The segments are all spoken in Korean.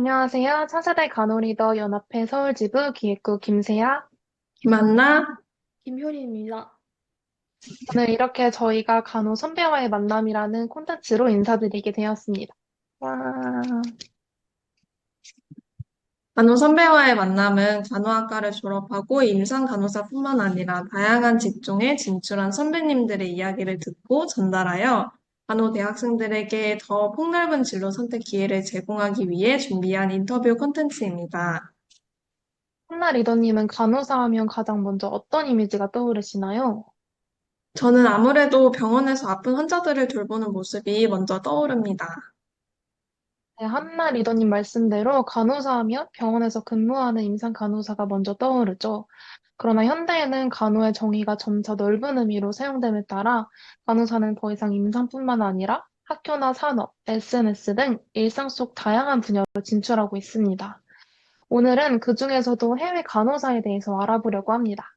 안녕하세요. 차세대 간호리더 연합회 서울지부 기획국 김세아. 맞나? 김효리입니다. 오늘 이렇게 저희가 간호 선배와의 만남이라는 콘텐츠로 인사드리게 되었습니다. 와, 간호 선배와의 만남은 간호학과를 졸업하고 임상 간호사뿐만 아니라 다양한 직종에 진출한 선배님들의 이야기를 듣고 전달하여 간호 대학생들에게 더 폭넓은 진로 선택 기회를 제공하기 위해 준비한 인터뷰 콘텐츠입니다. 한나 리더님은 간호사 하면 가장 먼저 어떤 이미지가 떠오르시나요? 저는 아무래도 병원에서 아픈 환자들을 돌보는 모습이 먼저 떠오릅니다. 네, 한나 리더님 말씀대로 간호사 하면 병원에서 근무하는 임상 간호사가 먼저 떠오르죠. 그러나 현대에는 간호의 정의가 점차 넓은 의미로 사용됨에 따라 간호사는 더 이상 임상뿐만 아니라 학교나 산업, SNS 등 일상 속 다양한 분야로 진출하고 있습니다. 오늘은 그중에서도 해외 간호사에 대해서 알아보려고 합니다.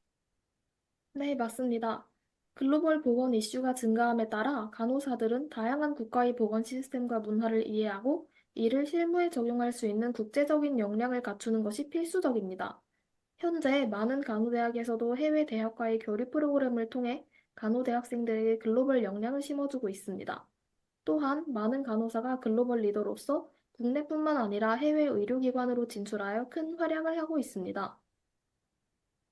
네, 맞습니다. 글로벌 보건 이슈가 증가함에 따라 간호사들은 다양한 국가의 보건 시스템과 문화를 이해하고 이를 실무에 적용할 수 있는 국제적인 역량을 갖추는 것이 필수적입니다. 현재 많은 간호대학에서도 해외 대학과의 교류 프로그램을 통해 간호대학생들에게 글로벌 역량을 심어주고 있습니다. 또한 많은 간호사가 글로벌 리더로서 국내뿐만 아니라 해외 의료기관으로 진출하여 큰 활약을 하고 있습니다.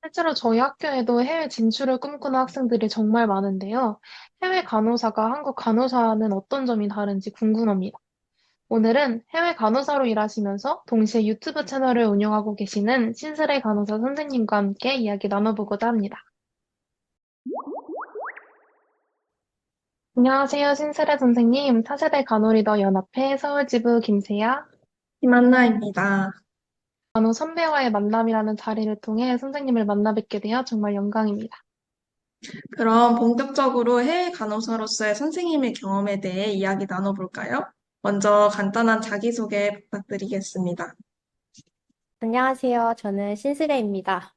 실제로 저희 학교에도 해외 진출을 꿈꾸는 학생들이 정말 많은데요. 해외 간호사가 한국 간호사는 어떤 점이 다른지 궁금합니다. 오늘은 해외 간호사로 일하시면서 동시에 유튜브 채널을 운영하고 계시는 신슬의 간호사 선생님과 함께 이야기 나눠보고자 합니다. 안녕하세요, 신슬의 선생님. 차세대 간호리더 연합회 서울지부 김세아. 김한나입니다. 간호 선배와의 만남이라는 자리를 통해 선생님을 만나 뵙게 되어 정말 영광입니다. 그럼 본격적으로 해외 간호사로서의 선생님의 경험에 대해 이야기 나눠볼까요? 먼저 간단한 자기소개 부탁드리겠습니다. 안녕하세요. 저는 신스레입니다.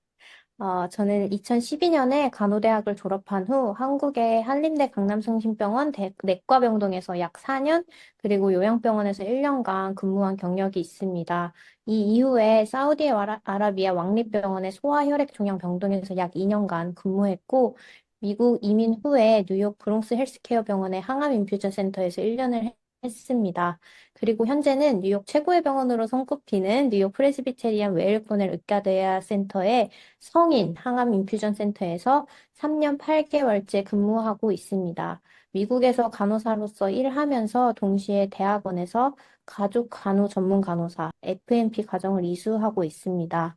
저는 2012년에 간호대학을 졸업한 후 한국의 한림대 강남성심병원 내과병동에서 약 4년, 그리고 요양병원에서 1년간 근무한 경력이 있습니다. 이 이후에 사우디아라비아 왕립병원의 소아혈액종양병동에서 약 2년간 근무했고, 미국 이민 후에 뉴욕 브롱스 헬스케어 병원의 항암 인퓨전 센터에서 1년을 했습니다. 그리고 현재는 뉴욕 최고의 병원으로 손꼽히는 뉴욕 프레스비테리안 웨일 코넬 의과대학 센터의 성인 항암 인퓨전 센터에서 3년 8개월째 근무하고 있습니다. 미국에서 간호사로서 일하면서 동시에 대학원에서 가족 간호 전문 간호사 FNP 과정을 이수하고 있습니다.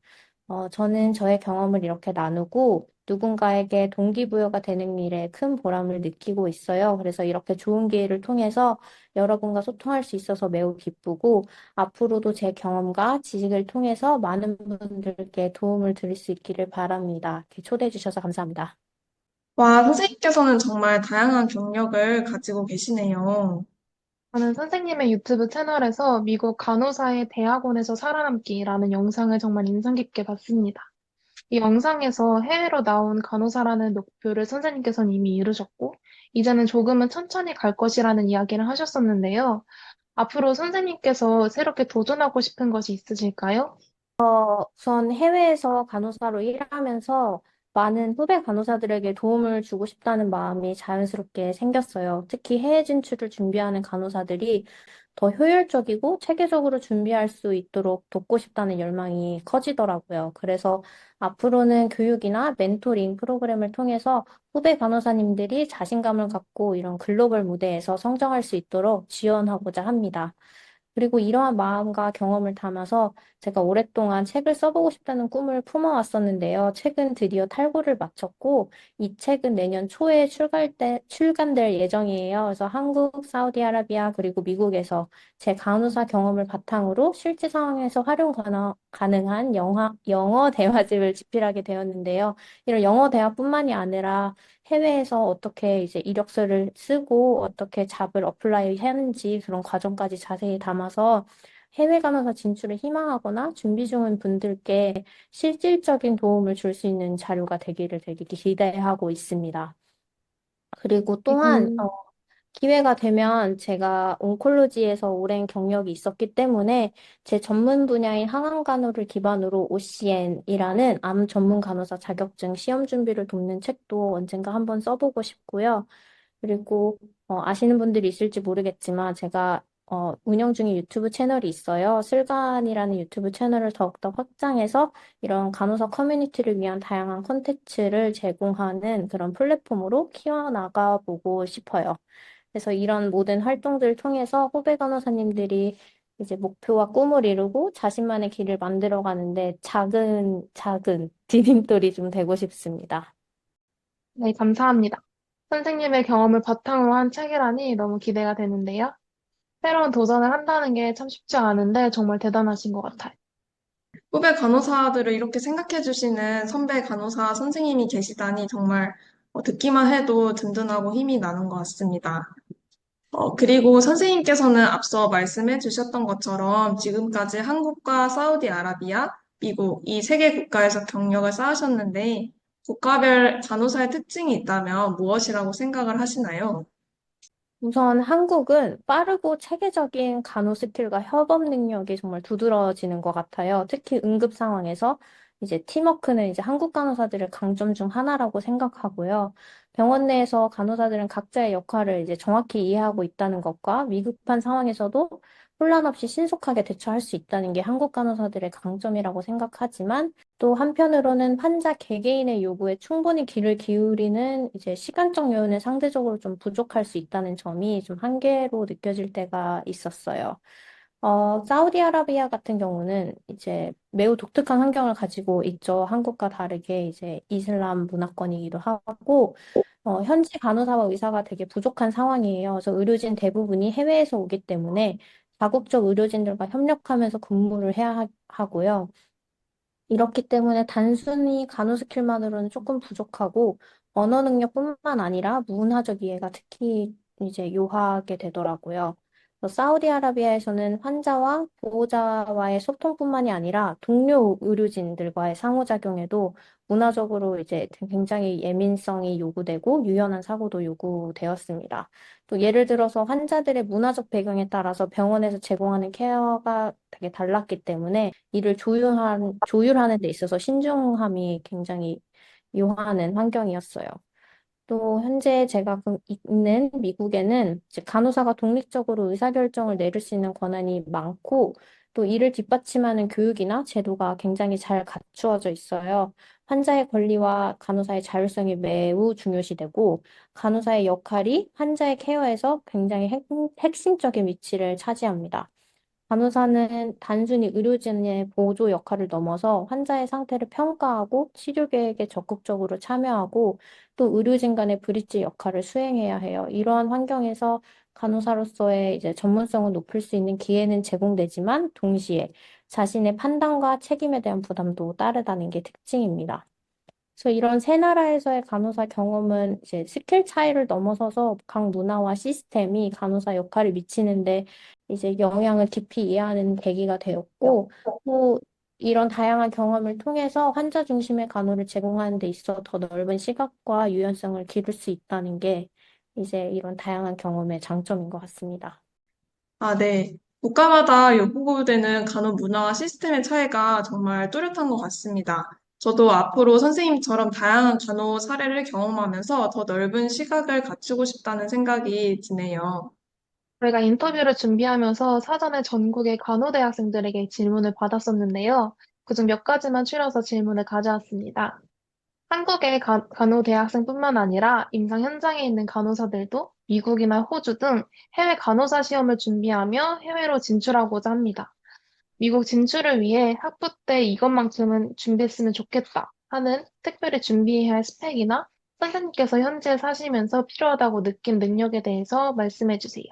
저는 저의 경험을 이렇게 나누고 누군가에게 동기부여가 되는 일에 큰 보람을 느끼고 있어요. 그래서 이렇게 좋은 기회를 통해서 여러분과 소통할 수 있어서 매우 기쁘고, 앞으로도 제 경험과 지식을 통해서 많은 분들께 도움을 드릴 수 있기를 바랍니다. 이렇게 초대해 주셔서 감사합니다. 와, 선생님께서는 정말 다양한 경력을 가지고 계시네요. 저는 선생님의 유튜브 채널에서 미국 간호사의 대학원에서 살아남기라는 영상을 정말 인상 깊게 봤습니다. 이 영상에서 해외로 나온 간호사라는 목표를 선생님께서는 이미 이루셨고, 이제는 조금은 천천히 갈 것이라는 이야기를 하셨었는데요. 앞으로 선생님께서 새롭게 도전하고 싶은 것이 있으실까요? 우선 해외에서 간호사로 일하면서 많은 후배 간호사들에게 도움을 주고 싶다는 마음이 자연스럽게 생겼어요. 특히 해외 진출을 준비하는 간호사들이 더 효율적이고 체계적으로 준비할 수 있도록 돕고 싶다는 열망이 커지더라고요. 그래서 앞으로는 교육이나 멘토링 프로그램을 통해서 후배 간호사님들이 자신감을 갖고 이런 글로벌 무대에서 성장할 수 있도록 지원하고자 합니다. 그리고 이러한 마음과 경험을 담아서 제가 오랫동안 책을 써보고 싶다는 꿈을 품어왔었는데요. 책은 드디어 탈고를 마쳤고, 이 책은 내년 초에 출간될 예정이에요. 그래서 한국, 사우디아라비아, 그리고 미국에서 제 간호사 경험을 바탕으로 실제 상황에서 가능한 영어 대화집을 집필하게 되었는데요. 이런 영어 대화뿐만이 아니라 해외에서 어떻게 이제 이력서를 쓰고 어떻게 잡을 어플라이 하는지 그런 과정까지 자세히 담아서 해외 간호사 진출을 희망하거나 준비 중인 분들께 실질적인 도움을 줄 수 있는 자료가 되기를 되게 기대하고 있습니다. 그리고 또한 음, 기회가 되면 제가 온콜로지에서 오랜 경력이 있었기 때문에 제 전문 분야인 항암간호를 기반으로 OCN이라는 암 전문 간호사 자격증 시험 준비를 돕는 책도 언젠가 한번 써보고 싶고요. 그리고 아시는 분들이 있을지 모르겠지만 제가 운영 중인 유튜브 채널이 있어요. 슬간이라는 유튜브 채널을 더욱더 확장해서 이런 간호사 커뮤니티를 위한 다양한 콘텐츠를 제공하는 그런 플랫폼으로 키워나가 보고 싶어요. 그래서 이런 모든 활동들을 통해서 후배 간호사님들이 이제 목표와 꿈을 이루고 자신만의 길을 만들어가는데 작은 작은 디딤돌이 좀 되고 싶습니다. 네, 감사합니다. 선생님의 경험을 바탕으로 한 책이라니 너무 기대가 되는데요. 새로운 도전을 한다는 게 참 쉽지 않은데 정말 대단하신 것 같아요. 후배 간호사들을 이렇게 생각해 주시는 선배 간호사 선생님이 계시다니 정말 듣기만 해도 든든하고 힘이 나는 것 같습니다. 그리고 선생님께서는 앞서 말씀해 주셨던 것처럼 지금까지 한국과 사우디아라비아, 미국 이 세 개 국가에서 경력을 쌓으셨는데 국가별 간호사의 특징이 있다면 무엇이라고 생각을 하시나요? 우선 한국은 빠르고 체계적인 간호 스킬과 협업 능력이 정말 두드러지는 것 같아요. 특히 응급 상황에서 이제 팀워크는 이제 한국 간호사들의 강점 중 하나라고 생각하고요. 병원 내에서 간호사들은 각자의 역할을 이제 정확히 이해하고 있다는 것과 위급한 상황에서도 혼란 없이 신속하게 대처할 수 있다는 게 한국 간호사들의 강점이라고 생각하지만 또 한편으로는 환자 개개인의 요구에 충분히 귀를 기울이는 이제 시간적 여유는 상대적으로 좀 부족할 수 있다는 점이 좀 한계로 느껴질 때가 있었어요. 사우디아라비아 같은 경우는 이제 매우 독특한 환경을 가지고 있죠. 한국과 다르게 이제 이슬람 문화권이기도 하고, 현지 간호사와 의사가 되게 부족한 상황이에요. 그래서 의료진 대부분이 해외에서 오기 때문에 자국적 의료진들과 협력하면서 근무를 해야 하고요. 이렇기 때문에 단순히 간호 스킬만으로는 조금 부족하고 언어 능력뿐만 아니라 문화적 이해가 특히 이제 요하게 되더라고요. 그래서 사우디아라비아에서는 환자와 보호자와의 소통뿐만이 아니라 동료 의료진들과의 상호작용에도 문화적으로 이제 굉장히 예민성이 요구되고 유연한 사고도 요구되었습니다. 또 예를 들어서 환자들의 문화적 배경에 따라서 병원에서 제공하는 케어가 되게 달랐기 때문에 이를 조율하는 데 있어서 신중함이 굉장히 요하는 환경이었어요. 또 현재 제가 있는 미국에는 이제 간호사가 독립적으로 의사결정을 내릴 수 있는 권한이 많고 또 이를 뒷받침하는 교육이나 제도가 굉장히 잘 갖추어져 있어요. 환자의 권리와 간호사의 자율성이 매우 중요시되고 간호사의 역할이 환자의 케어에서 굉장히 핵심적인 위치를 차지합니다. 간호사는 단순히 의료진의 보조 역할을 넘어서 환자의 상태를 평가하고 치료 계획에 적극적으로 참여하고 또 의료진 간의 브릿지 역할을 수행해야 해요. 이러한 환경에서 간호사로서의 이제 전문성을 높일 수 있는 기회는 제공되지만 동시에 자신의 판단과 책임에 대한 부담도 따르다는 게 특징입니다. 그래서 이런 세 나라에서의 간호사 경험은 이제 스킬 차이를 넘어서서 각 문화와 시스템이 간호사 역할을 미치는데 이제 영향을 깊이 이해하는 계기가 되었고, 또 이런 다양한 경험을 통해서 환자 중심의 간호를 제공하는 데 있어 더 넓은 시각과 유연성을 기를 수 있다는 게 이제 이런 다양한 경험의 장점인 것 같습니다. 아, 네. 국가마다 요구되는 간호 문화와 시스템의 차이가 정말 뚜렷한 것 같습니다. 저도 앞으로 선생님처럼 다양한 간호 사례를 경험하면서 더 넓은 시각을 갖추고 싶다는 생각이 드네요. 저희가 인터뷰를 준비하면서 사전에 전국의 간호대학생들에게 질문을 받았었는데요. 그중 몇 가지만 추려서 질문을 가져왔습니다. 한국의 간호대학생뿐만 아니라 임상 현장에 있는 간호사들도 미국이나 호주 등 해외 간호사 시험을 준비하며 해외로 진출하고자 합니다. 미국 진출을 위해 학부 때 이것만큼은 준비했으면 좋겠다 하는 특별히 준비해야 할 스펙이나 선생님께서 현지에 사시면서 필요하다고 느낀 능력에 대해서 말씀해 주세요.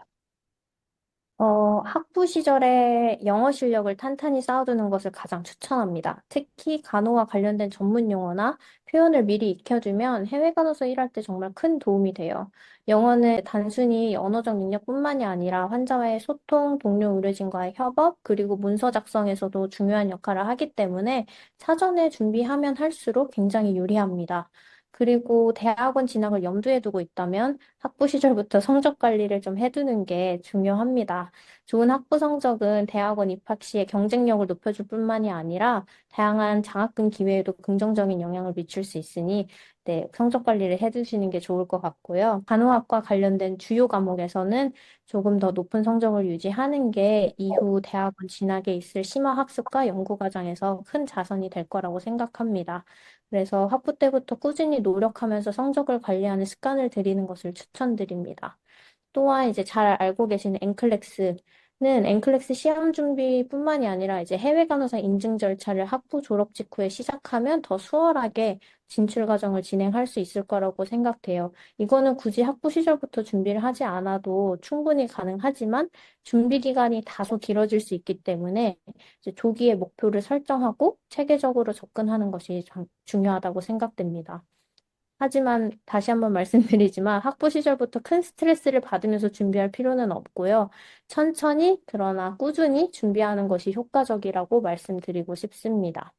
학부 시절에 영어 실력을 탄탄히 쌓아두는 것을 가장 추천합니다. 특히 간호와 관련된 전문 용어나 표현을 미리 익혀두면 해외 간호사 일할 때 정말 큰 도움이 돼요. 영어는 단순히 언어적 능력뿐만이 아니라 환자와의 소통, 동료 의료진과의 협업, 그리고 문서 작성에서도 중요한 역할을 하기 때문에 사전에 준비하면 할수록 굉장히 유리합니다. 그리고 대학원 진학을 염두에 두고 있다면 학부 시절부터 성적 관리를 좀 해두는 게 중요합니다. 좋은 학부 성적은 대학원 입학 시에 경쟁력을 높여줄 뿐만이 아니라 다양한 장학금 기회에도 긍정적인 영향을 미칠 수 있으니 네, 성적 관리를 해두시는 게 좋을 것 같고요. 간호학과 관련된 주요 과목에서는 조금 더 높은 성적을 유지하는 게 이후 대학원 진학에 있을 심화 학습과 연구 과정에서 큰 자산이 될 거라고 생각합니다. 그래서 학부 때부터 꾸준히 노력하면서 성적을 관리하는 습관을 들이는 것을 추천드립니다. 또한 이제 잘 알고 계시는 엔클렉스는 엔클렉스 시험 준비뿐만이 아니라 이제 해외 간호사 인증 절차를 학부 졸업 직후에 시작하면 더 수월하게 진출 과정을 진행할 수 있을 거라고 생각돼요. 이거는 굳이 학부 시절부터 준비를 하지 않아도 충분히 가능하지만 준비 기간이 다소 길어질 수 있기 때문에 이제 조기에 목표를 설정하고 체계적으로 접근하는 것이 중요하다고 생각됩니다. 하지만 다시 한번 말씀드리지만 학부 시절부터 큰 스트레스를 받으면서 준비할 필요는 없고요. 천천히 그러나 꾸준히 준비하는 것이 효과적이라고 말씀드리고 싶습니다.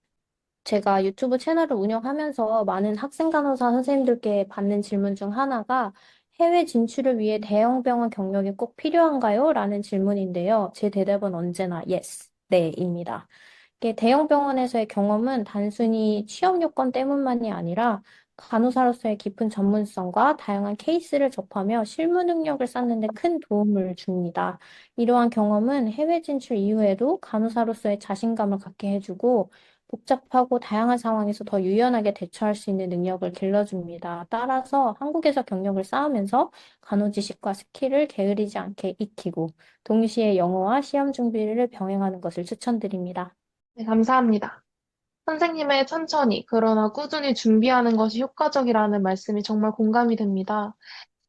제가 유튜브 채널을 운영하면서 많은 학생 간호사 선생님들께 받는 질문 중 하나가 해외 진출을 위해 대형 병원 경력이 꼭 필요한가요? 라는 질문인데요. 제 대답은 언제나 yes, 네입니다. 이게 대형 병원에서의 경험은 단순히 취업 요건 때문만이 아니라 간호사로서의 깊은 전문성과 다양한 케이스를 접하며 실무 능력을 쌓는 데 큰 도움을 줍니다. 이러한 경험은 해외 진출 이후에도 간호사로서의 자신감을 갖게 해주고 복잡하고 다양한 상황에서 더 유연하게 대처할 수 있는 능력을 길러줍니다. 따라서 한국에서 경력을 쌓으면서 간호 지식과 스킬을 게으르지 않게 익히고 동시에 영어와 시험 준비를 병행하는 것을 추천드립니다. 네, 감사합니다. 선생님의 천천히, 그러나 꾸준히 준비하는 것이 효과적이라는 말씀이 정말 공감이 됩니다.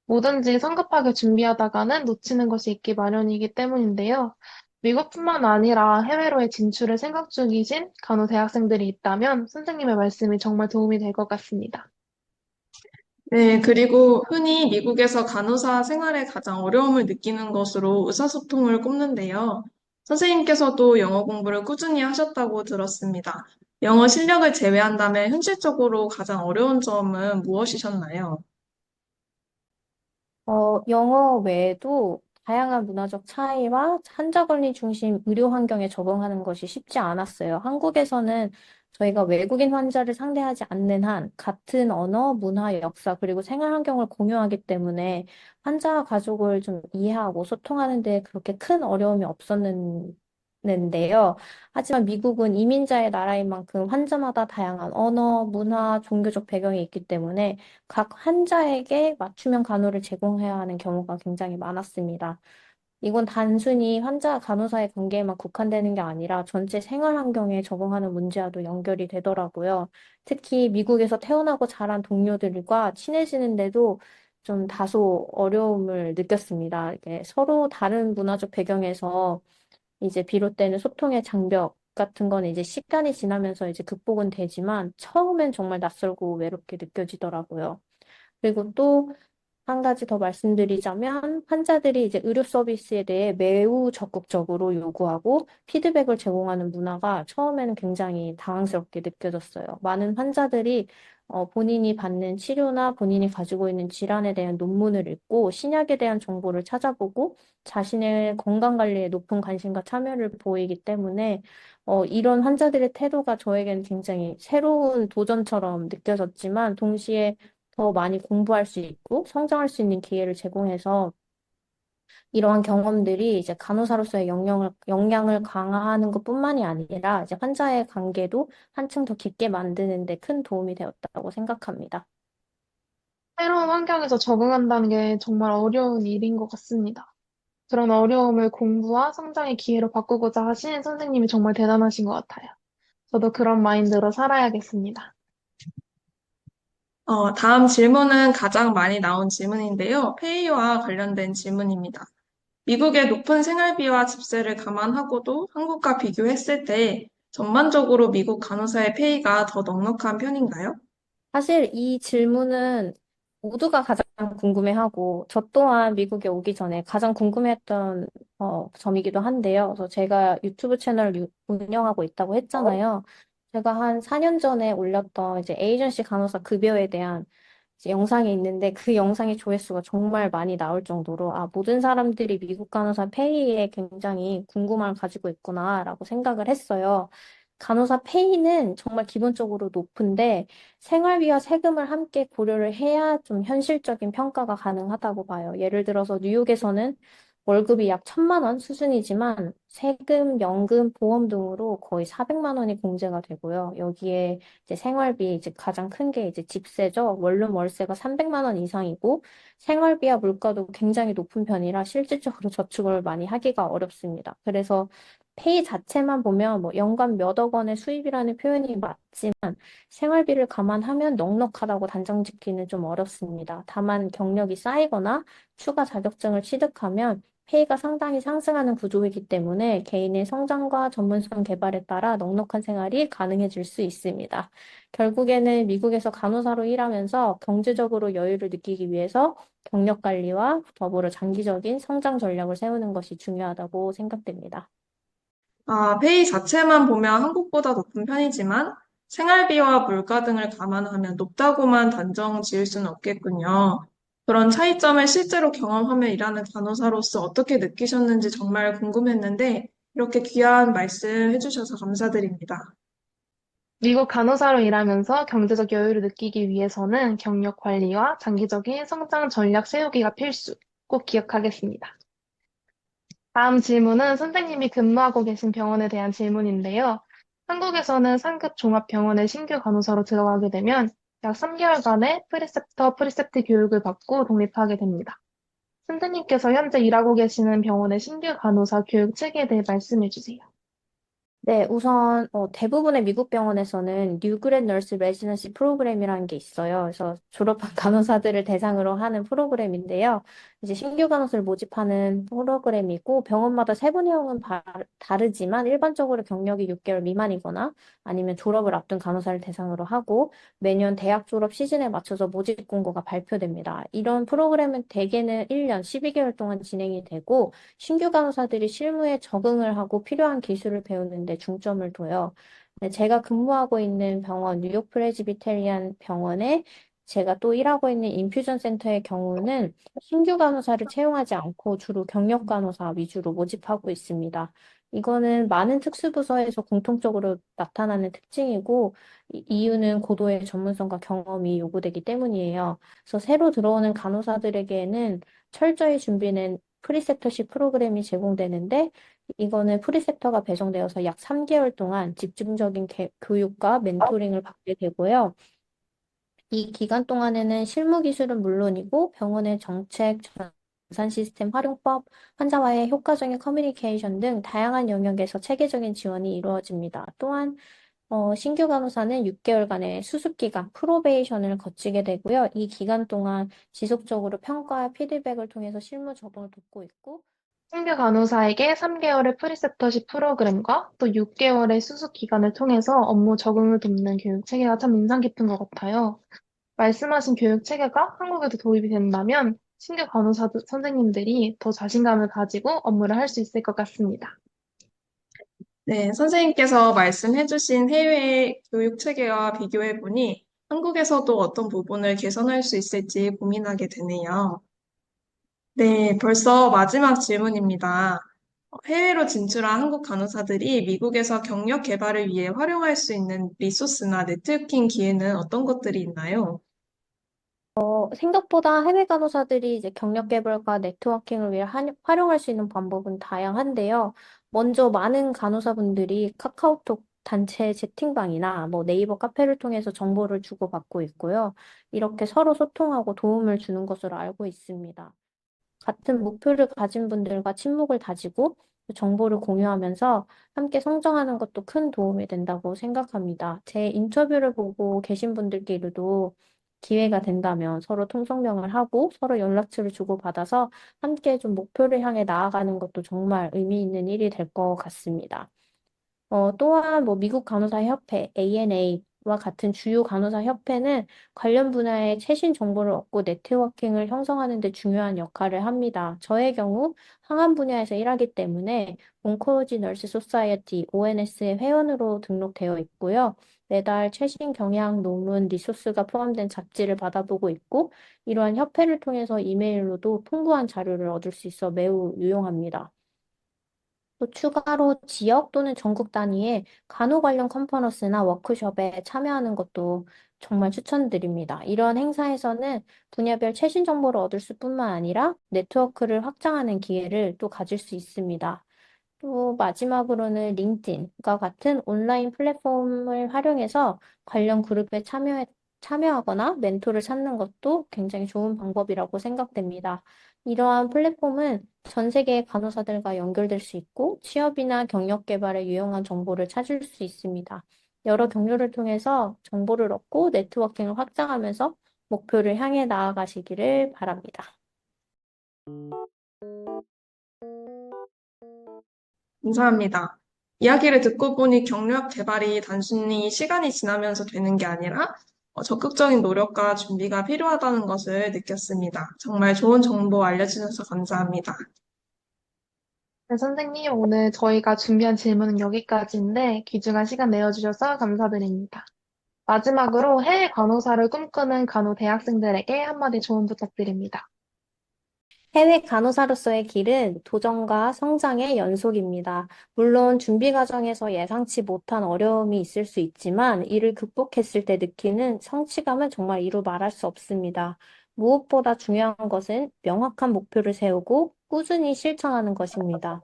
뭐든지 성급하게 준비하다가는 놓치는 것이 있기 마련이기 때문인데요. 미국뿐만 아니라 해외로의 진출을 생각 중이신 간호 대학생들이 있다면 선생님의 말씀이 정말 도움이 될 것 같습니다. 네, 그리고 흔히 미국에서 간호사 생활에 가장 어려움을 느끼는 것으로 의사소통을 꼽는데요. 선생님께서도 영어 공부를 꾸준히 하셨다고 들었습니다. 영어 실력을 제외한다면 현실적으로 가장 어려운 점은 무엇이셨나요? 영어 외에도 다양한 문화적 차이와 환자관리 중심 의료 환경에 적응하는 것이 쉽지 않았어요. 한국에서는 저희가 외국인 환자를 상대하지 않는 한 같은 언어, 문화, 역사, 그리고 생활 환경을 공유하기 때문에 환자와 가족을 좀 이해하고 소통하는 데 그렇게 큰 어려움이 없었는데요. 하지만 미국은 이민자의 나라인 만큼 환자마다 다양한 언어, 문화, 종교적 배경이 있기 때문에 각 환자에게 맞춤형 간호를 제공해야 하는 경우가 굉장히 많았습니다. 이건 단순히 환자 간호사의 관계에만 국한되는 게 아니라 전체 생활 환경에 적응하는 문제와도 연결이 되더라고요. 특히 미국에서 태어나고 자란 동료들과 친해지는데도 좀 다소 어려움을 느꼈습니다. 이게 서로 다른 문화적 배경에서 이제 비롯되는 소통의 장벽 같은 건 이제 시간이 지나면서 이제 극복은 되지만 처음엔 정말 낯설고 외롭게 느껴지더라고요. 그리고 또 한 가지 더 말씀드리자면 환자들이 이제 의료 서비스에 대해 매우 적극적으로 요구하고 피드백을 제공하는 문화가 처음에는 굉장히 당황스럽게 느껴졌어요. 많은 환자들이 본인이 받는 치료나 본인이 가지고 있는 질환에 대한 논문을 읽고 신약에 대한 정보를 찾아보고 자신의 건강 관리에 높은 관심과 참여를 보이기 때문에 이런 환자들의 태도가 저에겐 굉장히 새로운 도전처럼 느껴졌지만 동시에 더 많이 공부할 수 있고 성장할 수 있는 기회를 제공해서 이러한 경험들이 이제 간호사로서의 역량을 강화하는 것뿐만이 아니라 이제 환자의 관계도 한층 더 깊게 만드는 데 큰 도움이 되었다고 생각합니다. 새로운 환경에서 적응한다는 게 정말 어려운 일인 것 같습니다. 그런 어려움을 공부와 성장의 기회로 바꾸고자 하신 선생님이 정말 대단하신 것 같아요. 저도 그런 마인드로 살아야겠습니다. 다음 질문은 가장 많이 나온 질문인데요. 페이와 관련된 질문입니다. 미국의 높은 생활비와 집세를 감안하고도 한국과 비교했을 때 전반적으로 미국 간호사의 페이가 더 넉넉한 편인가요? 사실 이 질문은 모두가 가장 궁금해하고 저 또한 미국에 오기 전에 가장 궁금했던 점이기도 한데요. 그래서 제가 유튜브 채널을 운영하고 있다고 했잖아요. 제가 한 4년 전에 올렸던 이제 에이전시 간호사 급여에 대한 이제 영상이 있는데 그 영상의 조회수가 정말 많이 나올 정도로 아, 모든 사람들이 미국 간호사 페이에 굉장히 궁금함을 가지고 있구나라고 생각을 했어요. 간호사 페이는 정말 기본적으로 높은데 생활비와 세금을 함께 고려를 해야 좀 현실적인 평가가 가능하다고 봐요. 예를 들어서 뉴욕에서는 월급이 약 1,000만 원 수준이지만 세금, 연금, 보험 등으로 거의 400만 원이 공제가 되고요. 여기에 이제 생활비 이제 가장 큰 게 이제 집세죠. 원룸 월세가 300만 원 이상이고 생활비와 물가도 굉장히 높은 편이라 실질적으로 저축을 많이 하기가 어렵습니다. 그래서 페이 자체만 보면 뭐 연간 몇 억 원의 수입이라는 표현이 맞지만 생활비를 감안하면 넉넉하다고 단정 짓기는 좀 어렵습니다. 다만 경력이 쌓이거나 추가 자격증을 취득하면 페이가 상당히 상승하는 구조이기 때문에 개인의 성장과 전문성 개발에 따라 넉넉한 생활이 가능해질 수 있습니다. 결국에는 미국에서 간호사로 일하면서 경제적으로 여유를 느끼기 위해서 경력 관리와 더불어 장기적인 성장 전략을 세우는 것이 중요하다고 생각됩니다. 페이 자체만 보면 한국보다 높은 편이지만 생활비와 물가 등을 감안하면 높다고만 단정 지을 수는 없겠군요. 그런 차이점을 실제로 경험하며 일하는 간호사로서 어떻게 느끼셨는지 정말 궁금했는데 이렇게 귀한 말씀 해주셔서 감사드립니다. 미국 간호사로 일하면서 경제적 여유를 느끼기 위해서는 경력 관리와 장기적인 성장 전략 세우기가 필수. 꼭 기억하겠습니다. 다음 질문은 선생님이 근무하고 계신 병원에 대한 질문인데요. 한국에서는 상급 종합병원에 신규 간호사로 들어가게 되면 약 3개월간의 프리셉트 교육을 받고 독립하게 됩니다. 선생님께서 현재 일하고 계시는 병원의 신규 간호사 교육 체계에 대해 말씀해 주세요. 네, 우선 대부분의 미국 병원에서는 뉴그랜 너스 레지던시 프로그램이라는 게 있어요. 그래서 졸업한 간호사들을 대상으로 하는 프로그램인데요. 이제 신규 간호사를 모집하는 프로그램이고 병원마다 세부 내용은 다르지만 일반적으로 경력이 6개월 미만이거나 아니면 졸업을 앞둔 간호사를 대상으로 하고 매년 대학 졸업 시즌에 맞춰서 모집 공고가 발표됩니다. 이런 프로그램은 대개는 1년 12개월 동안 진행이 되고 신규 간호사들이 실무에 적응을 하고 필요한 기술을 배우는 데 중점을 둬요. 네, 제가 근무하고 있는 병원, 뉴욕 프레지비테리안 병원에 제가 또 일하고 있는 인퓨전 센터의 경우는 신규 간호사를 채용하지 않고 주로 경력 간호사 위주로 모집하고 있습니다. 이거는 많은 특수부서에서 공통적으로 나타나는 특징이고, 이유는 고도의 전문성과 경험이 요구되기 때문이에요. 그래서 새로 들어오는 간호사들에게는 철저히 준비된 프리셉터십 프로그램이 제공되는데 이거는 프리셉터가 배정되어서 약 3개월 동안 집중적인 교육과 멘토링을 받게 되고요. 이 기간 동안에는 실무 기술은 물론이고 병원의 정책, 전산 시스템 활용법, 환자와의 효과적인 커뮤니케이션 등 다양한 영역에서 체계적인 지원이 이루어집니다. 또한 신규 간호사는 6개월간의 수습 기간, 프로베이션을 거치게 되고요. 이 기간 동안 지속적으로 평가와 피드백을 통해서 실무 적응을 돕고 있고, 신규 간호사에게 3개월의 프리셉터십 프로그램과 또 6개월의 수습 기간을 통해서 업무 적응을 돕는 교육 체계가 참 인상 깊은 것 같아요. 말씀하신 교육 체계가 한국에도 도입이 된다면 신규 간호사 선생님들이 더 자신감을 가지고 업무를 할 수 있을 것 같습니다. 네, 선생님께서 말씀해주신 해외 교육 체계와 비교해보니 한국에서도 어떤 부분을 개선할 수 있을지 고민하게 되네요. 네, 벌써 마지막 질문입니다. 해외로 진출한 한국 간호사들이 미국에서 경력 개발을 위해 활용할 수 있는 리소스나 네트워킹 기회는 어떤 것들이 있나요? 생각보다 해외 간호사들이 이제 경력 개발과 네트워킹을 위해 활용할 수 있는 방법은 다양한데요. 먼저 많은 간호사분들이 카카오톡 단체 채팅방이나 뭐 네이버 카페를 통해서 정보를 주고받고 있고요. 이렇게 서로 소통하고 도움을 주는 것으로 알고 있습니다. 같은 목표를 가진 분들과 친목을 다지고 그 정보를 공유하면서 함께 성장하는 것도 큰 도움이 된다고 생각합니다. 제 인터뷰를 보고 계신 분들끼리도 기회가 된다면 서로 통성명을 하고 서로 연락처를 주고받아서 함께 좀 목표를 향해 나아가는 것도 정말 의미 있는 일이 될 것 같습니다. 또한 뭐 미국 간호사 협회 ANA 같은 주요 간호사 협회는 관련 분야의 최신 정보를 얻고 네트워킹을 형성하는 데 중요한 역할을 합니다. 저의 경우 항암 분야에서 일하기 때문에 온코로지 너스 소사이어티 ONS의 회원으로 등록되어 있고요. 매달 최신 경향 논문 리소스가 포함된 잡지를 받아보고 있고, 이러한 협회를 통해서 이메일로도 풍부한 자료를 얻을 수 있어 매우 유용합니다. 또 추가로 지역 또는 전국 단위의 간호 관련 컨퍼런스나 워크숍에 참여하는 것도 정말 추천드립니다. 이런 행사에서는 분야별 최신 정보를 얻을 수뿐만 아니라 네트워크를 확장하는 기회를 또 가질 수 있습니다. 또 마지막으로는 링크드인과 같은 온라인 플랫폼을 활용해서 관련 그룹에 참여하거나 멘토를 찾는 것도 굉장히 좋은 방법이라고 생각됩니다. 이러한 플랫폼은 전 세계의 간호사들과 연결될 수 있고 취업이나 경력 개발에 유용한 정보를 찾을 수 있습니다. 여러 경로를 통해서 정보를 얻고 네트워킹을 확장하면서 목표를 향해 나아가시기를 바랍니다. 감사합니다. 이야기를 듣고 보니 경력 개발이 단순히 시간이 지나면서 되는 게 아니라 적극적인 노력과 준비가 필요하다는 것을 느꼈습니다. 정말 좋은 정보 알려주셔서 감사합니다. 네, 선생님, 오늘 저희가 준비한 질문은 여기까지인데 귀중한 시간 내어주셔서 감사드립니다. 마지막으로 해외 간호사를 꿈꾸는 간호 대학생들에게 한마디 조언 부탁드립니다. 해외 간호사로서의 길은 도전과 성장의 연속입니다. 물론 준비 과정에서 예상치 못한 어려움이 있을 수 있지만 이를 극복했을 때 느끼는 성취감은 정말 이루 말할 수 없습니다. 무엇보다 중요한 것은 명확한 목표를 세우고 꾸준히 실천하는 것입니다.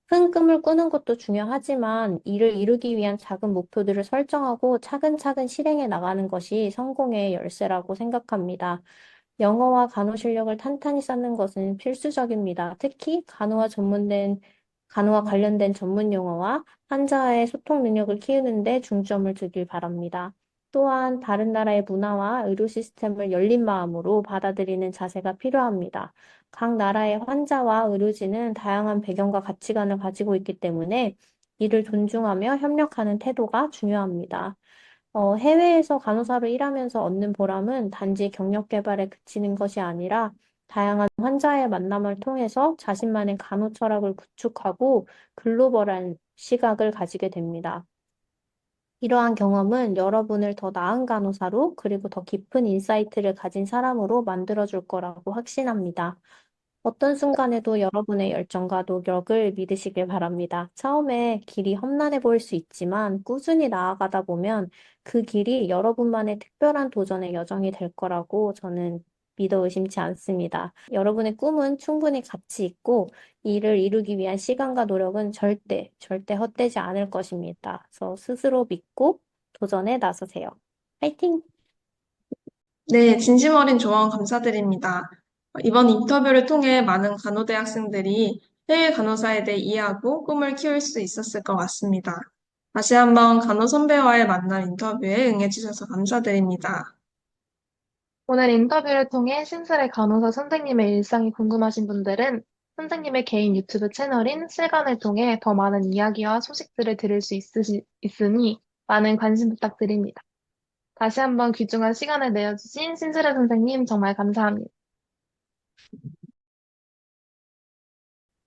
큰 꿈을 꾸는 것도 중요하지만 이를 이루기 위한 작은 목표들을 설정하고 차근차근 실행해 나가는 것이 성공의 열쇠라고 생각합니다. 영어와 간호 실력을 탄탄히 쌓는 것은 필수적입니다. 특히 간호와 관련된 전문 용어와 환자의 소통 능력을 키우는 데 중점을 두길 바랍니다. 또한 다른 나라의 문화와 의료 시스템을 열린 마음으로 받아들이는 자세가 필요합니다. 각 나라의 환자와 의료진은 다양한 배경과 가치관을 가지고 있기 때문에 이를 존중하며 협력하는 태도가 중요합니다. 해외에서 간호사로 일하면서 얻는 보람은 단지 경력 개발에 그치는 것이 아니라 다양한 환자의 만남을 통해서 자신만의 간호 철학을 구축하고 글로벌한 시각을 가지게 됩니다. 이러한 경험은 여러분을 더 나은 간호사로 그리고 더 깊은 인사이트를 가진 사람으로 만들어줄 거라고 확신합니다. 어떤 순간에도 여러분의 열정과 노력을 믿으시길 바랍니다. 처음에 길이 험난해 보일 수 있지만 꾸준히 나아가다 보면 그 길이 여러분만의 특별한 도전의 여정이 될 거라고 저는 믿어 의심치 않습니다. 여러분의 꿈은 충분히 가치 있고 이를 이루기 위한 시간과 노력은 절대 헛되지 않을 것입니다. 그래서 스스로 믿고 도전에 나서세요. 파이팅! 네, 진심 어린 조언 감사드립니다. 이번 인터뷰를 통해 많은 간호대 학생들이 해외 간호사에 대해 이해하고 꿈을 키울 수 있었을 것 같습니다. 다시 한번 간호 선배와의 만남 인터뷰에 응해주셔서 감사드립니다. 오늘 인터뷰를 통해 신슬의 간호사 선생님의 일상이 궁금하신 분들은 선생님의 개인 유튜브 채널인 실간을 통해 더 많은 이야기와 소식들을 들을 수 있으니 많은 관심 부탁드립니다. 다시 한번 귀중한 시간을 내어주신 신슬의 선생님 정말 감사합니다.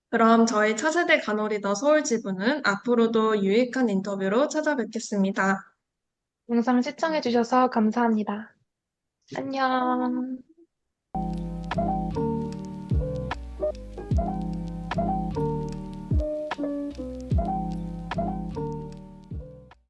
그럼 저희 차세대 간호리더 서울지부는 앞으로도 유익한 인터뷰로 찾아뵙겠습니다. 영상 시청해주셔서 감사합니다. 안녕.